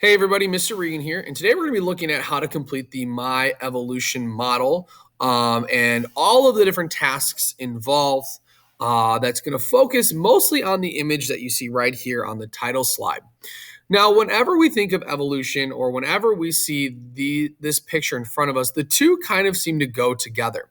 Hey everybody, Mr. Regan here, and today we're going to be looking at how to complete the My Evolution model and all of the different tasks involved. That's going to focus mostly on the image that you see right here on the title slide. Now, whenever we think of evolution or whenever we see this picture in front of us, the two kind of seem to go together.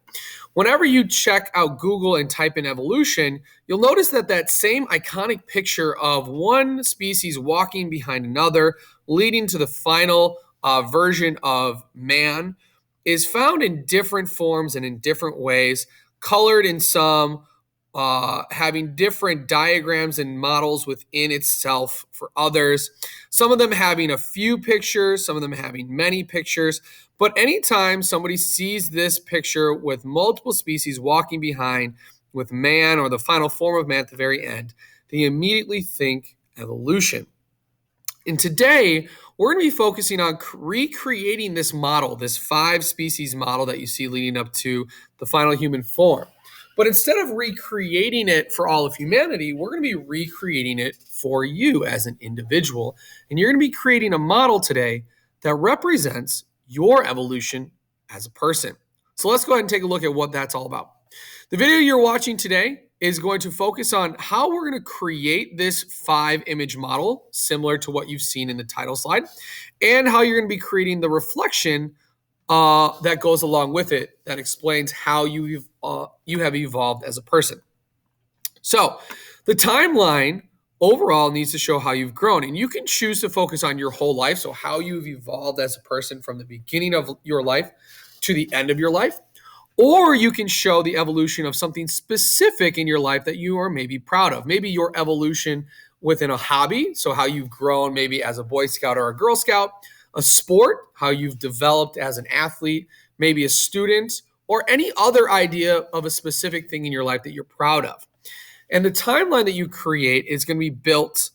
Whenever you check out Google and type in evolution, you'll notice that that same iconic picture of one species walking behind another, leading to the final version of man, is found in different forms and in different ways, colored in some, having different diagrams and models within itself for others. Some of them having a few pictures, some of them having many pictures. But anytime somebody sees this picture with multiple species walking behind with man or the final form of man at the very end, they immediately think evolution. And today, we're going to be focusing on recreating this model, this 5-species model that you see leading up to the final human form. But instead of recreating it for all of humanity, we're going to be recreating it for you as an individual. And you're going to be creating a model today that represents your evolution as a person. So let's go ahead and take a look at what that's all about. The video you're watching today is going to focus on how we're going to create this 5-image model, similar to what you've seen in the title slide, and how you're going to be creating the reflection that goes along with it that explains how you have evolved as a person. So the timeline overall needs to show how you've grown, and you can choose to focus on your whole life, so how you've evolved as a person from the beginning of your life to the end of your life. Or you can show the evolution of something specific in your life that you are maybe proud of. Maybe your evolution within a hobby, so how you've grown maybe as a Boy Scout or a Girl Scout, a sport, how you've developed as an athlete, maybe a student, or any other idea of a specific thing in your life that you're proud of. And the timeline that you create is going to be built,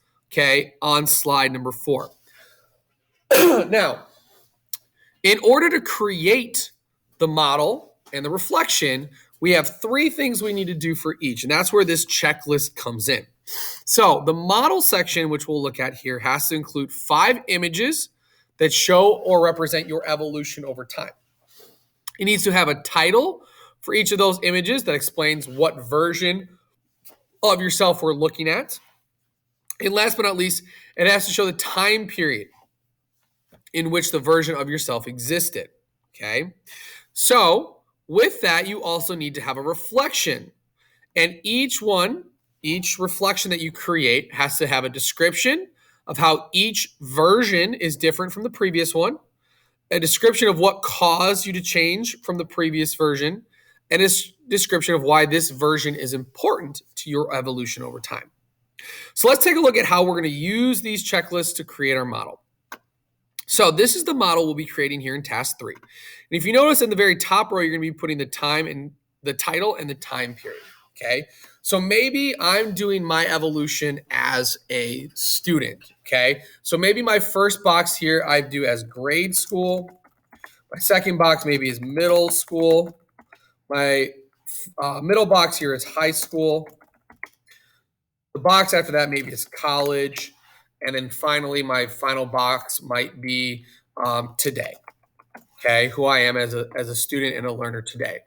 on slide number 4. Now, in order to create the model and the reflection, we have 3 things we need to do for each, and that's where this checklist comes in. So the model section, which we'll look at here, has to include 5 images that show or represent your evolution over time. It needs to have a title for each of those images that explains what version of yourself we're looking at. And last but not least, it has to show the time period in which the version of yourself existed. Okay. So with that, you also need to have a reflection. And each reflection that you create has to have a description of how each version is different from the previous one, a description of what caused you to change from the previous version, and a description of why this version is important to your evolution over time. So let's take a look at how we're going to use these checklists to create our model. So this is the model we'll be creating here in task 3. And if you notice in the very top row, you're going to be putting the time and the title and the time period. Okay. So maybe I'm doing my evolution as a student. Okay. So maybe my first box here I do as grade school. My second box maybe is middle school. My middle box here is high school. The box after that maybe is college. And then finally, my final box might be today, who I am as a student and a learner today.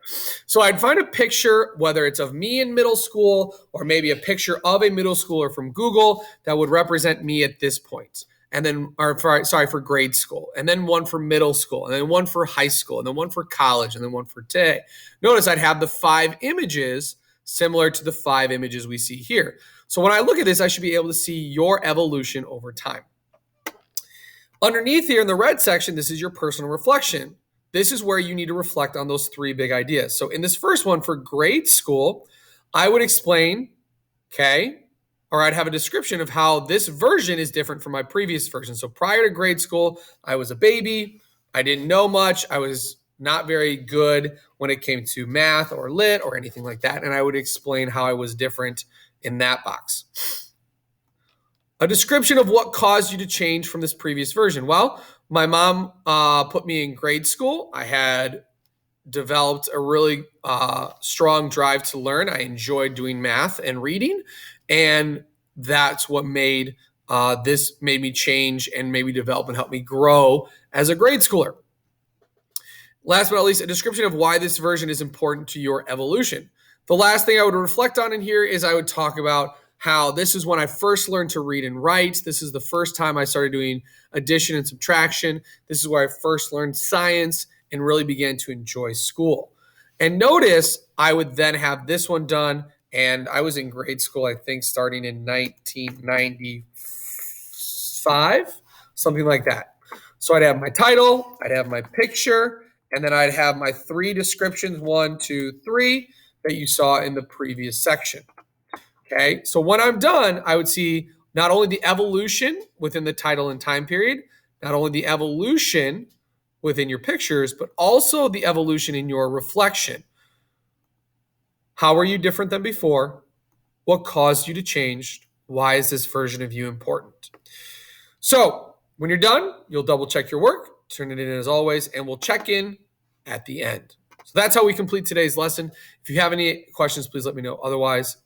So I'd find a picture, whether it's of me in middle school or maybe a picture of a middle schooler from Google that would represent me at this point. And then, for grade school, and then one for middle school, and then one for high school, and then one for college, and then one for today. Notice I'd have the 5 images similar to the 5 images we see here. So when I look at this, I should be able to see your evolution over time. Underneath here in the red section, this is your personal reflection. This is where you need to reflect on those 3 big ideas. So in this first one for grade school, I would explain, or I'd have a description of how this version is different from my previous version. So prior to grade school, I was a baby. I didn't know much. I was not very good when it came to math or lit or anything like that. And I would explain how I was different in that box. A description of what caused you to change from this previous version. Well, my mom put me in grade school. I had developed a really strong drive to learn. I enjoyed doing math and reading, and that's what made this made me change and maybe develop and help me grow as a grade schooler. Last but not least, a description of why this version is important to your evolution. The last thing I would reflect on in here is I would talk about how this is when I first learned to read and write. This is the first time I started doing addition and subtraction. This is where I first learned science and really began to enjoy school. And notice I would then have this one done, and I was in grade school, I think, starting in 1995, something like that. So I'd have my title, I'd have my picture, and then I'd have my 3 descriptions, 1, 2, 3, that you saw in the previous section. Okay, so when I'm done, I would see not only the evolution within the title and time period, not only the evolution within your pictures, but also the evolution in your reflection. How are you different than before? What caused you to change? Why is this version of you important? So when you're done, you'll double check your work, turn it in as always, and we'll check in at the end. So that's how we complete today's lesson. If you have any questions, please let me know. Otherwise,